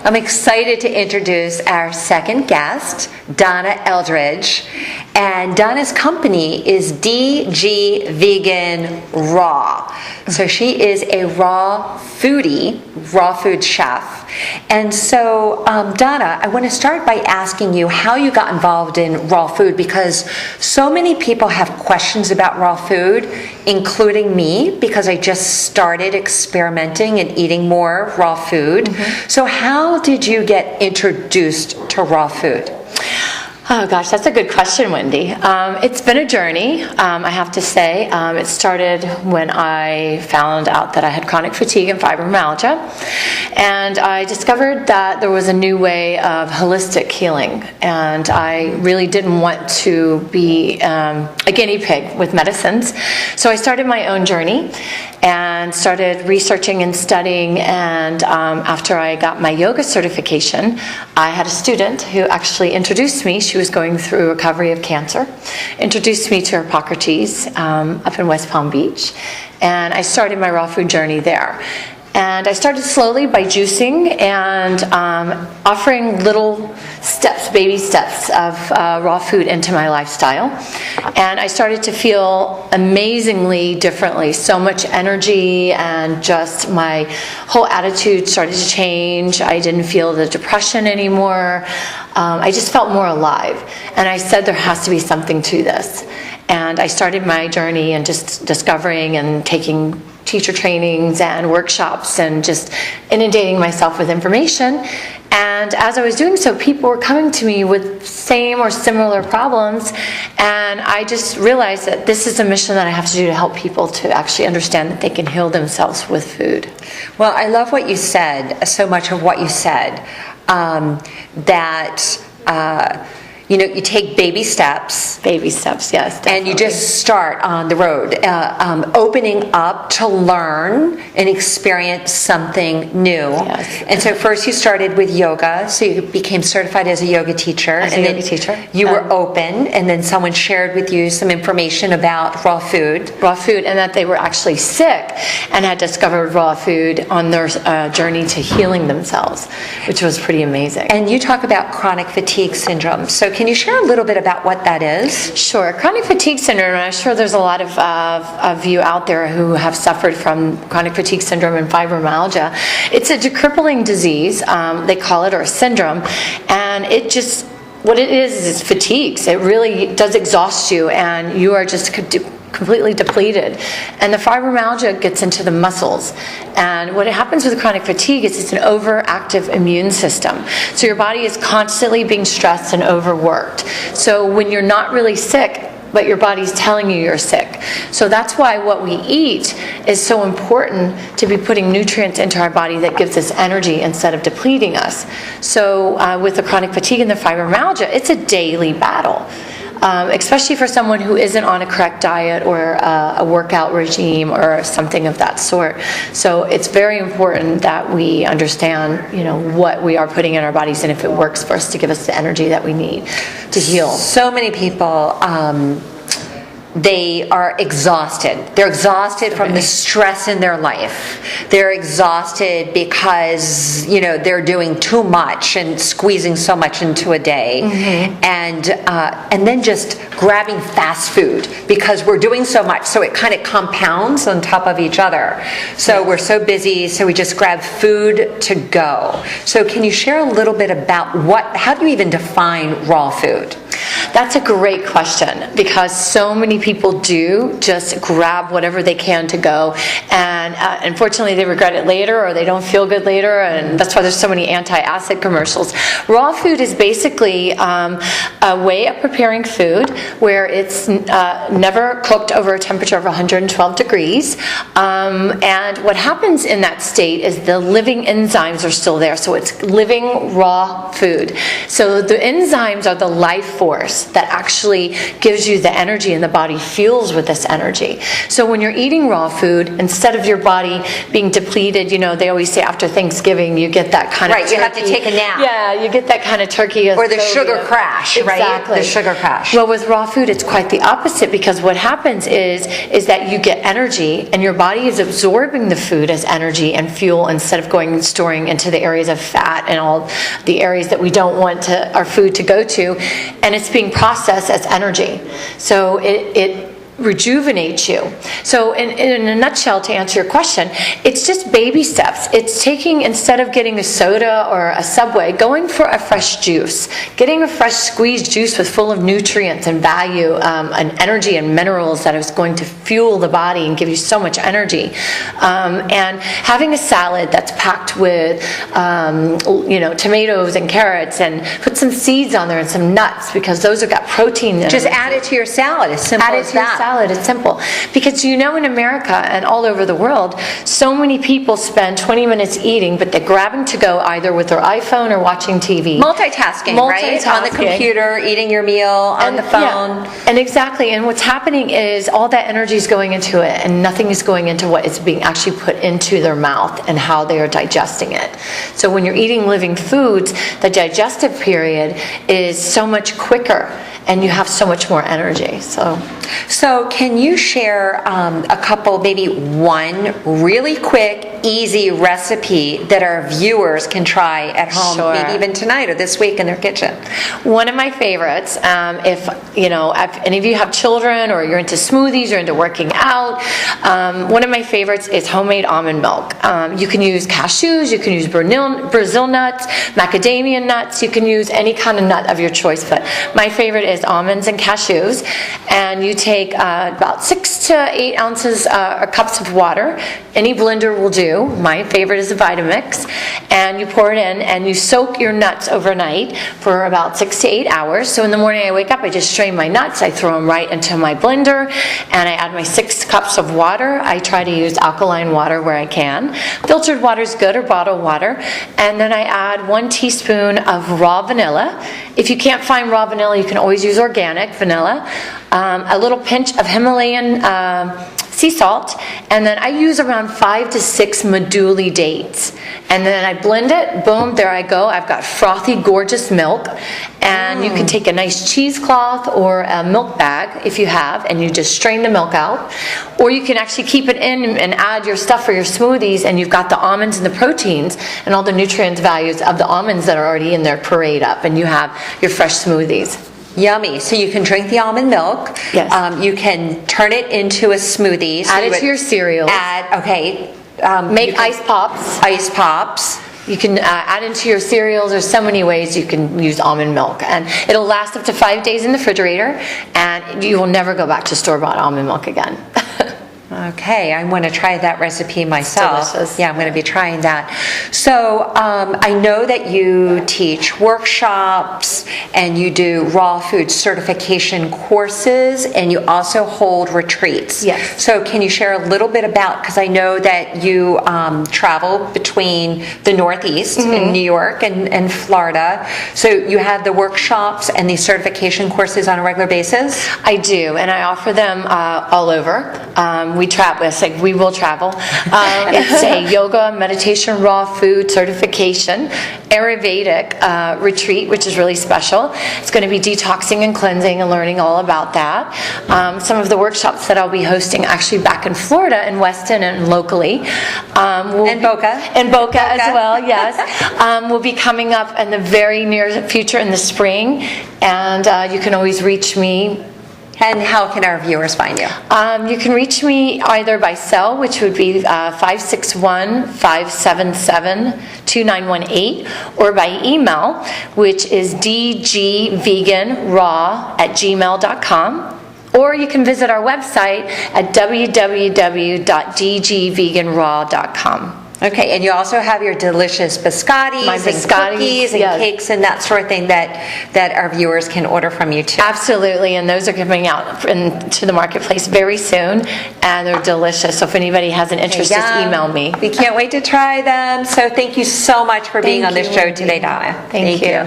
I'm excited to introduce our second guest, Donna Eldridge. And Donna's company is DG Vegan Raw. So she is a raw foodie, raw food chef. And so, Donna, I want to start by asking you how you got involved in raw food, because so many people have questions about raw food, including me, because I just started experimenting and eating more raw food. Mm-hmm. So how did you get introduced to raw food? Oh gosh, that's a good question, Wendy. It's been a journey, I have to say. It started when I found out that I had chronic fatigue and fibromyalgia, and I discovered that there was a new way of holistic healing, and I really didn't want to be a guinea pig with medicines. So I started my own journey and started researching and studying, and after I got my yoga certification, I had a student who actually introduced me. She was going through recovery of cancer, introduced me to Hippocrates up in West Palm Beach, and I started my raw food journey there. And I started slowly by juicing and offering little steps, baby steps of raw food into my lifestyle. And I started to feel amazingly differently. So much energy, and just my whole attitude started to change. I didn't feel the depression anymore. I just felt more alive. And I said there has to be something to this. And I started my journey and just discovering and taking teacher trainings and workshops and just inundating myself with information. And as I was doing so, people were coming to me with same or similar problems, and I just realized that this is a mission that I have to do to help people to actually understand that they can heal themselves with food. Well, I love what you said, so much of what you said, you take baby steps. Baby steps, yes, definitely. And you just start on the road, opening up to learn and experience something new. Yes. And so first you started with yoga, so you became certified as a yoga teacher. You were open, and then someone shared with you some information about raw food. Raw food, and that they were actually sick and had discovered raw food on their journey to healing themselves, which was pretty amazing. And you talk about chronic fatigue syndrome. So can you share a little bit about what that is? Sure. Chronic fatigue syndrome, and I'm sure there's a lot of you out there who have suffered from chronic fatigue syndrome and fibromyalgia. It's a crippling disease, they call it, or a syndrome, and what it is fatigues. It really does exhaust you, and you are just completely depleted. And the fibromyalgia gets into the muscles. And what happens with chronic fatigue is it's an overactive immune system. So your body is constantly being stressed and overworked. So when you're not really sick, but your body's telling you you're sick. So that's why what we eat is so important, to be putting nutrients into our body that gives us energy instead of depleting us. So with the chronic fatigue and the fibromyalgia, it's a daily battle. Especially for someone who isn't on a correct diet or a workout regime or something of that sort. So it's very important that we understand, what we are putting in our bodies, and if it works for us to give us the energy that we need to heal. So many people, they are exhausted. They're exhausted from the stress in their life. They're exhausted because, they're doing too much and squeezing so much into a day. Mm-hmm. And then just grabbing fast food because we're doing so much. So it kind of compounds on top of each other. So we're so busy, so we just grab food to go. So can you share a little bit about how do you even define raw food? That's a great question, because so many people do just grab whatever they can to go, and unfortunately they regret it later, or they don't feel good later, and that's why there's so many anti-acid commercials. Raw food is basically a way of preparing food where it's never cooked over a temperature of 112 degrees, and what happens in that state is the living enzymes are still there, so it's living raw food. So the enzymes are the life force source that actually gives you the energy, and the body fuels with this energy. So when you're eating raw food, instead of your body being depleted, they always say after Thanksgiving you get that kind of turkey. You have to take a nap. Yeah, you get that kind of turkey. Or the sugar crash, right? Exactly. The sugar crash. Well, with raw food, it's quite the opposite, because what happens is that you get energy, and your body is absorbing the food as energy and fuel instead of going and storing into the areas of fat and all the areas that we don't want our food to go to, and it's being processed as energy. So it rejuvenates you. So in a nutshell, to answer your question, it's just baby steps. It's taking, instead of getting a soda or a Subway, going for a fresh juice, getting a fresh squeezed juice full of nutrients and value and energy and minerals that is going to fuel the body and give you so much energy. And having a salad that's packed with tomatoes and carrots, and put some seeds on there and some nuts, because those have got protein in them. Just add it to your salad. As simple as that. It's simple, because in America and all over the world, so many people spend 20 minutes eating, but they're grabbing to go either with their iPhone or watching TV. Multitasking, right? On the computer, eating your meal, on the phone. Yeah. And exactly. And what's happening is all that energy is going into it, and nothing is going into what is being actually put into their mouth and how they are digesting it. So when you're eating living foods, the digestive period is so much quicker, and you have so much more energy. So can you share a couple, maybe one really quick, easy recipe that our viewers can try at home, maybe even tonight or this week in their kitchen? One of my favorites, if any of you have children or you're into smoothies or into working out, one of my favorites is homemade almond milk. You can use cashews, you can use Brazil nuts, macadamia nuts, you can use any kind of nut of your choice, but my favorite is almonds and cashews. And you take about 6 to 8 ounces or cups of water. Any blender will do. My favorite is a Vitamix. And you pour it in, and you soak your nuts overnight for about 6 to 8 hours. So in the morning I wake up, I just strain my nuts, I throw them right into my blender, and I add my 6 cups of water. I try to use alkaline water where I can. Filtered water is good, or bottled water. And then I add 1 teaspoon of raw vanilla. If you can't find raw vanilla, you can always use organic vanilla. A little pinch of Himalayan sea salt, and then I use around 5 to 6 meduli dates. And then I blend it, boom, there I go. I've got frothy, gorgeous milk. And you can take a nice cheesecloth or a milk bag if you have, and you just strain the milk out. Or you can actually keep it in and add your stuff for your smoothies, and you've got the almonds and the proteins and all the nutrient values of the almonds that are already in there parade up, and you have your fresh smoothies. Yummy. So you can drink the almond milk. Yes. You can turn it into a smoothie. So add it to your cereal. Make ice pops. Ice pops. You can add into your cereals. There's so many ways you can use almond milk. And it'll last up to 5 days in the refrigerator, and you will never go back to store-bought almond milk again. Okay, I want to try that recipe myself. It's delicious. Yeah, I'm going to be trying that. So I know that you teach workshops and you do raw food certification courses, and you also hold retreats. Yes. So can you share a little bit about, because I know that you travel between the Northeast in New York and Florida. So you have the workshops and these certification courses on a regular basis? I do, and I offer them all over. We will travel. It's a yoga, meditation, raw food certification, Ayurvedic retreat, which is really special. It's going to be detoxing and cleansing and learning all about that. Some of the workshops that I'll be hosting actually back in Florida, in Weston and locally. And Boca. And Boca as well, yes. Will be coming up in the very near future in the spring. And you can always reach me. And how can our viewers find you? You can reach me either by cell, which would be 561-577-2918, or by email, which is dgveganraw@gmail.com. Or you can visit our website at www.dgveganraw.com. Okay, and you also have your delicious biscottis and cookies and cakes and that sort of thing that our viewers can order from you too. Absolutely, and those are coming out into the marketplace very soon, and they're delicious. So if anybody has an interest, just email me. We can't wait to try them. So thank you so much for being on this show today, Donna. Thank you.